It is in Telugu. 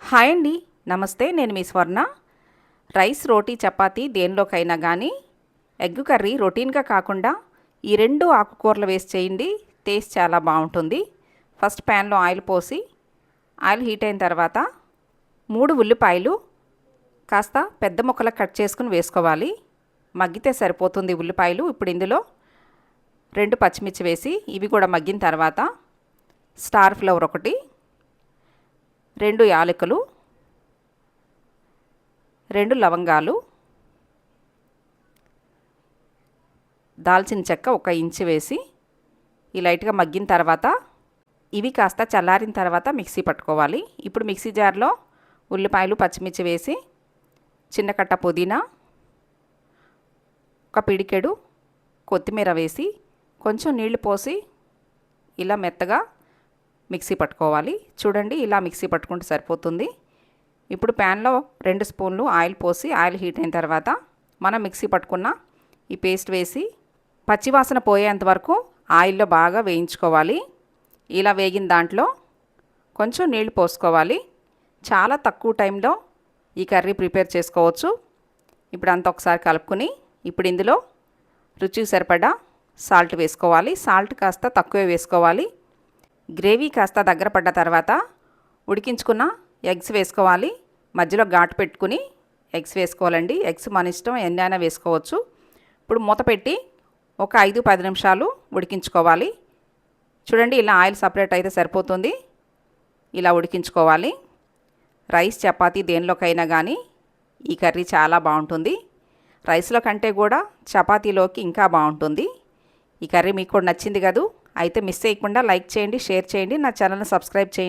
హాయ్ అండి, నమస్తే. నేను మీ స్వర్ణ. రైస్, రోటీ, చపాతీ దేనిలోకైనా కానీ ఎగ్ కర్రీ రొటీన్గా కాకుండా ఈ రెండు ఆకుకూరలు వేసి చేయండి. టేస్ట్ చాలా బాగుంటుంది. ఫస్ట్ ప్యాన్లో ఆయిల్ పోసి ఆయిల్ హీట్ అయిన తర్వాత 3 ఉల్లిపాయలు కాస్త పెద్ద ముక్కలకు కట్ చేసుకుని వేసుకోవాలి. మగ్గితే సరిపోతుంది ఉల్లిపాయలు. ఇప్పుడు ఇందులో 2 పచ్చిమిర్చి వేసి ఇవి కూడా మగ్గిన తర్వాత స్టార్ ఫ్లవర్ 1, 2 యాలకులు, 2 లవంగాలు, దాల్చిన చెక్క 1 ఇంచు వేసి ఈ లైట్గా మగ్గిన తర్వాత ఇవి కాస్త చల్లారిన తర్వాత మిక్సీ పట్టుకోవాలి. ఇప్పుడు మిక్సీ జార్లో ఉల్లిపాయలు, పచ్చిమిర్చి వేసి చిన్న కట్ట పుదీనా, 1 పిడికెడు కొత్తిమీర వేసి కొంచెం నీళ్లు పోసి ఇలా మెత్తగా మిక్సీ పట్టుకోవాలి. చూడండి, ఇలా మిక్సీ పట్టుకుంటే సరిపోతుంది. ఇప్పుడు ప్యాన్లో 2 స్పూన్లు ఆయిల్ పోసి ఆయిల్ హీట్ అయిన తర్వాత మనం మిక్సీ పట్టుకున్న ఈ పేస్ట్ వేసి పచ్చివాసన పోయేంత వరకు ఆయిల్లో బాగా వేయించుకోవాలి. ఇలా వేగిన దాంట్లో కొంచెం నీళ్లు పోసుకోవాలి. చాలా తక్కువ టైంలో ఈ కర్రీ ప్రిపేర్ చేసుకోవచ్చు. ఇప్పుడు అంతా ఒకసారి కలుపుకుని ఇప్పుడు ఇందులో రుచికి సరిపడా సాల్ట్ వేసుకోవాలి. సాల్ట్ కాస్త తక్కువే వేసుకోవాలి. గ్రేవీ కాస్త దగ్గర పడ్డ తర్వాత ఉడికించుకున్న ఎగ్స్ వేసుకోవాలి. మధ్యలో ఘాటు పెట్టుకుని ఎగ్స్ వేసుకోవాలండి. ఎగ్స్ మన ఇష్టం, ఎన్నైనా వేసుకోవచ్చు. ఇప్పుడు మూత పెట్టి ఒక 5-10 నిమిషాలు ఉడికించుకోవాలి. చూడండి, ఇలా ఆయిల్ సపరేట్ అయితే సరిపోతుంది. ఇలా ఉడికించుకోవాలి. రైస్, చపాతీ దేనిలోకైనా కానీ ఈ కర్రీ చాలా బాగుంటుంది. రైస్లో కంటే కూడా చపాతీలోకి ఇంకా బాగుంటుంది. ఈ కర్రీ మీకు కూడా నచ్చింది కదూ? అయితే మిస్ చేయకుండా లైక్ చేయండి, షేర్ చేయండి, నా ఛానల్ని సబ్స్క్రైబ్ చేయండి.